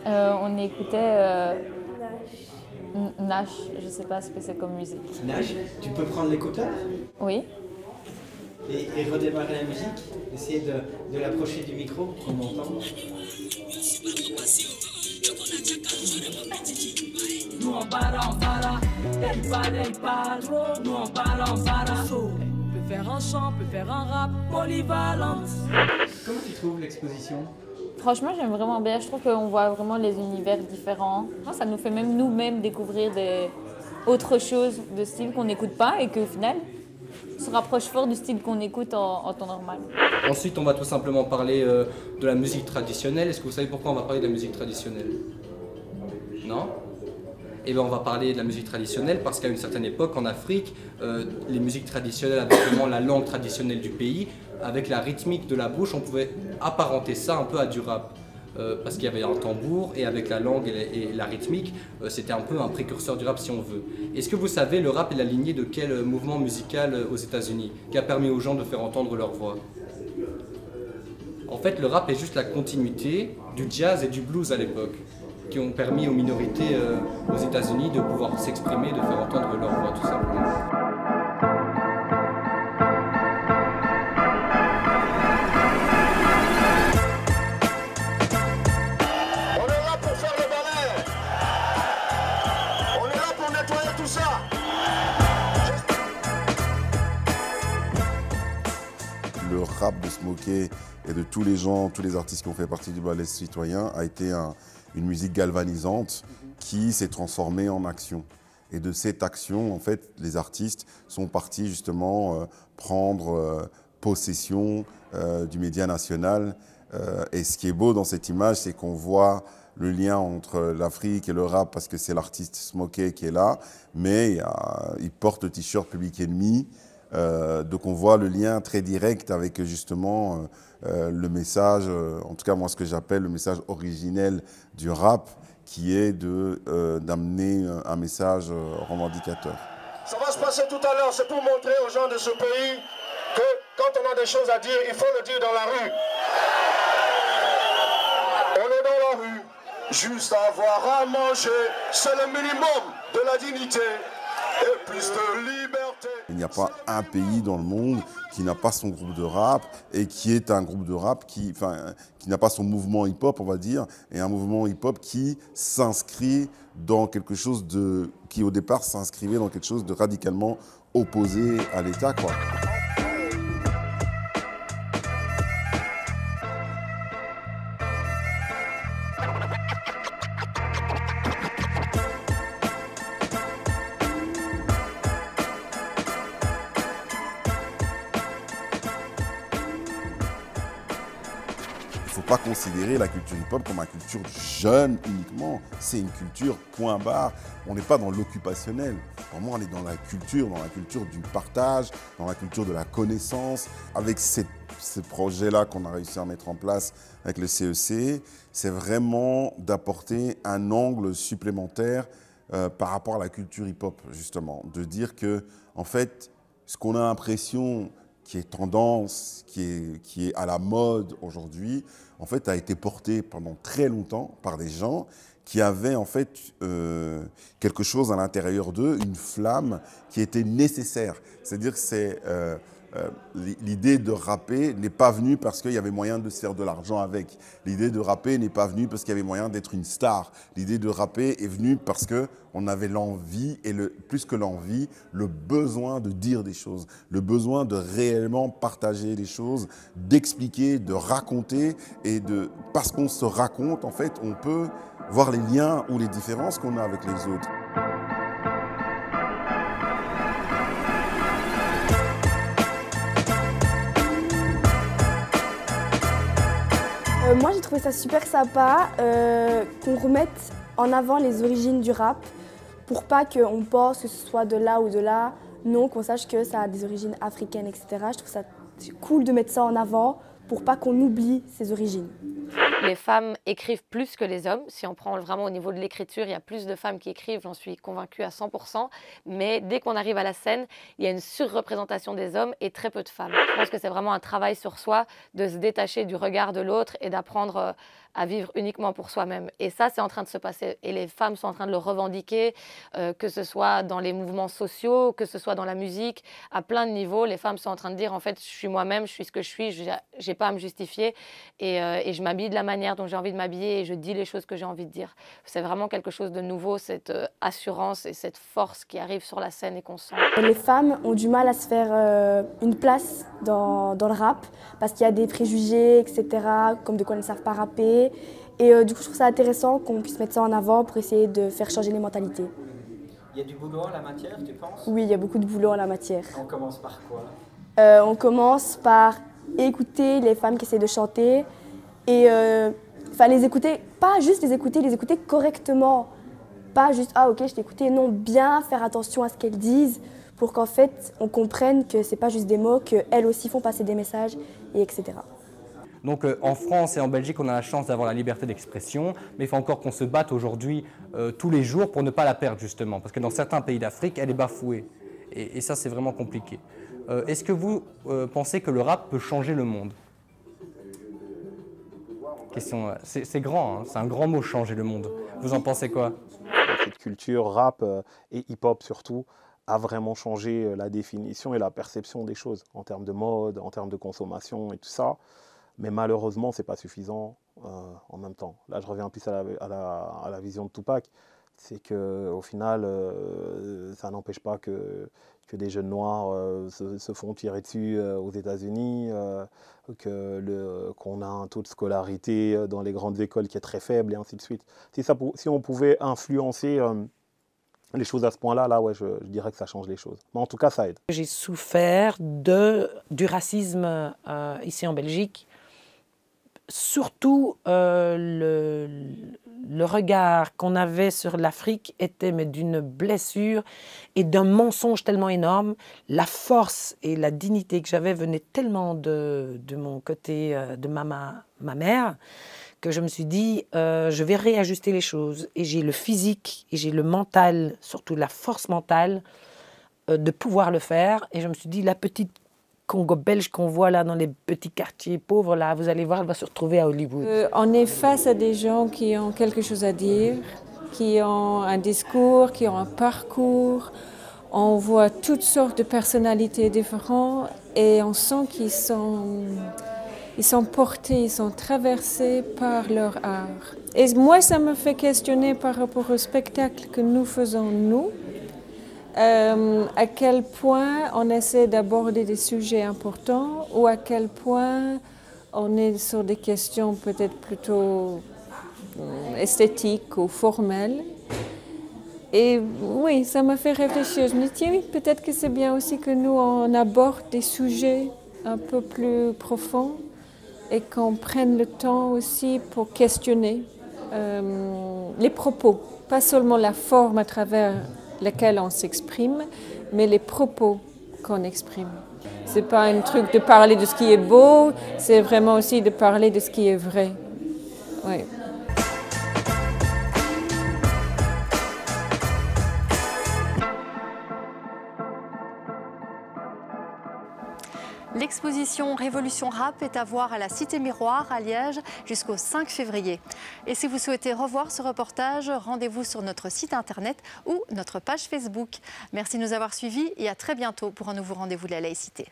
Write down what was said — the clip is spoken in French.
On écoutait Nash, je sais pas ce que c'est comme musique. Nash, tu peux prendre l'écouteur Oui. et redémarrer la musique, essayer de l'approcher du micro pour qu'on m'entende. Nous on para, elle para, nous on para. On peut faire un chant, on peut faire un rap, polyvalence. Comment tu trouves l'exposition? Franchement, j'aime vraiment bien. Je trouve qu'on voit vraiment les univers différents. Ça nous fait même nous-mêmes découvrir autre chose de style qu'on n'écoute pas et qu'au final, se rapproche fort du style qu'on écoute en temps normal. Ensuite, on va tout simplement parler de la musique traditionnelle. Est-ce que vous savez pourquoi on va parler de la musique traditionnelle? Non? Eh bien, on va parler de la musique traditionnelle parce qu'à une certaine époque, en Afrique, les musiques traditionnelles avaient vraiment la langue traditionnelle du pays. Avec la rythmique de la bouche, on pouvait apparenter ça un peu à du rap. Parce qu'il y avait un tambour et avec la langue et la rythmique, c'était un peu un précurseur du rap si on veut. Est-ce que vous savez, le rap est la lignée de quel mouvement musical aux États-Unis qui a permis aux gens de faire entendre leur voix? En fait, le rap est juste la continuité du jazz et du blues à l'époque, qui ont permis aux minorités aux États-Unis de pouvoir s'exprimer, de faire entendre leur voix tout simplement. Le rap de Smokey et de tous les gens, tous les artistes qui ont fait partie du ballet citoyen a été une musique galvanisante qui s'est transformée en action. Et de cette action, en fait, les artistes sont partis justement prendre possession du média national. Et ce qui est beau dans cette image, c'est qu'on voit le lien entre l'Afrique et le rap parce que c'est l'artiste Smokey qui est là, mais il porte le t-shirt Public Enemy. Donc on voit le lien très direct avec justement le message, en tout cas moi ce que j'appelle le message originel du rap, qui est d'amener un message revendicateur. Ça va se passer tout à l'heure, c'est pour montrer aux gens de ce pays que quand on a des choses à dire, il faut le dire dans la rue. On est dans la rue, juste avoir à manger, c'est le minimum de la dignité et plus de liberté. Il n'y a pas un pays dans le monde qui n'a pas son groupe de rap et qui est un groupe de rap qui n'a pas son mouvement hip-hop, on va dire, et un mouvement hip-hop qui s'inscrit dans quelque chose qui au départ s'inscrivait dans quelque chose de radicalement opposé à l'État, quoi. Il ne faut pas considérer la culture hip-hop comme une culture jeune uniquement. C'est une culture point barre. On n'est pas dans l'occupationnel. Pour moi, on est dans la culture du partage, dans la culture de la connaissance. Avec ces projets-là qu'on a réussi à mettre en place avec le CEC, c'est vraiment d'apporter un angle supplémentaire par rapport à la culture hip-hop, justement. De dire que, en fait, ce qu'on a l'impression qui est tendance, qui est à la mode aujourd'hui, en fait, a été porté pendant très longtemps par des gens qui avaient en fait quelque chose à l'intérieur d'eux, une flamme qui était nécessaire. C'est-à-dire que l'idée de rapper n'est pas venue parce qu'il y avait moyen de se faire de l'argent avec. L'idée de rapper n'est pas venue parce qu'il y avait moyen d'être une star. L'idée de rapper est venue parce qu'on avait l'envie, et plus que l'envie, le besoin de dire des choses, le besoin de réellement partager les choses, d'expliquer, de raconter, parce qu'on se raconte, en fait, on peut voir les liens ou les différences qu'on a avec les autres. Moi j'ai trouvé ça super sympa qu'on remette en avant les origines du rap pour pas qu'on pense que ce soit de là ou de là, non, qu'on sache que ça a des origines africaines, etc. Je trouve ça cool de mettre ça en avant pour pas qu'on oublie ses origines. Les femmes écrivent plus que les hommes. Si on prend vraiment au niveau de l'écriture, il y a plus de femmes qui écrivent, j'en suis convaincue à 100%. Mais dès qu'on arrive à la scène, il y a une surreprésentation des hommes et très peu de femmes. Je pense que c'est vraiment un travail sur soi, de se détacher du regard de l'autre et d'apprendre à vivre uniquement pour soi-même. Et ça, c'est en train de se passer. Et les femmes sont en train de le revendiquer, que ce soit dans les mouvements sociaux, que ce soit dans la musique, à plein de niveaux. Les femmes sont en train de dire, en fait, je suis moi-même, je suis ce que je suis, je n'ai pas à me justifier. Et je m'habille de la manière dont j'ai envie de m'habiller et je dis les choses que j'ai envie de dire. C'est vraiment quelque chose de nouveau, cette assurance et cette force qui arrive sur la scène et qu'on sent. Les femmes ont du mal à se faire une place dans le rap parce qu'il y a des préjugés, etc., comme de quoi elles ne savent pas rapper. Et du coup, je trouve ça intéressant qu'on puisse mettre ça en avant pour essayer de faire changer les mentalités. Il y a du boulot en la matière, tu penses? Oui, il y a beaucoup de boulot en la matière. On commence par quoi? On commence par écouter les femmes qui essaient de chanter et les écouter, pas juste les écouter correctement. Pas juste « ah ok, je t'ai écouté », non, bien faire attention à ce qu'elles disent pour qu'en fait, on comprenne que c'est pas juste des mots, qu'elles aussi font passer des messages, et etc. Donc en France et en Belgique, on a la chance d'avoir la liberté d'expression, mais il faut encore qu'on se batte aujourd'hui tous les jours pour ne pas la perdre justement, parce que dans certains pays d'Afrique, elle est bafouée. Et ça, c'est vraiment compliqué. Est-ce que vous pensez que le rap peut changer le monde? Question, c'est grand, hein, c'est un grand mot, changer le monde. Vous en pensez quoi? Cette culture rap et hip-hop surtout a vraiment changé la définition et la perception des choses en termes de mode, en termes de consommation et tout ça. Mais malheureusement, ce n'est pas suffisant en même temps. Là, je reviens plus à la vision de Tupac. C'est qu'au final, ça n'empêche pas que des jeunes noirs se font tirer dessus aux États-Unis, qu'on a un taux de scolarité dans les grandes écoles qui est très faible et ainsi de suite. Si on pouvait influencer les choses à ce point-là, ouais, je dirais que ça change les choses. Mais en tout cas, ça aide. J'ai souffert du racisme ici en Belgique. Surtout, le regard qu'on avait sur l'Afrique était d'une blessure et d'un mensonge tellement énorme. La force et la dignité que j'avais venaient tellement de mon côté, de ma mère, que je me suis dit, je vais réajuster les choses. Et j'ai le physique et j'ai le mental, surtout la force mentale, de pouvoir le faire. Et je me suis dit, la petite Congo belge qu'on voit là dans les petits quartiers pauvres, là, vous allez voir, elle va se retrouver à Hollywood. On est face à des gens qui ont quelque chose à dire, qui ont un discours, qui ont un parcours. On voit toutes sortes de personnalités différentes et on sent qu'ils sont portés, ils sont traversés par leur art. Et moi, ça me fait questionner par rapport au spectacle que nous faisons, nous. À quel point on essaie d'aborder des sujets importants ou à quel point on est sur des questions peut-être plutôt esthétiques ou formelles. Et oui, ça m'a fait réfléchir. Je me dis, tiens, oui, peut-être que c'est bien aussi que nous, on aborde des sujets un peu plus profonds et qu'on prenne le temps aussi pour questionner les propos, pas seulement la forme à travers laquelle on s'exprime, mais les propos qu'on exprime. C'est pas un truc de parler de ce qui est beau, c'est vraiment aussi de parler de ce qui est vrai. Oui. L'exposition Révolution Rap est à voir à la Cité Miroir à Liège jusqu'au 5 février. Et si vous souhaitez revoir ce reportage, rendez-vous sur notre site internet ou notre page Facebook. Merci de nous avoir suivis et à très bientôt pour un nouveau rendez-vous de la laïcité.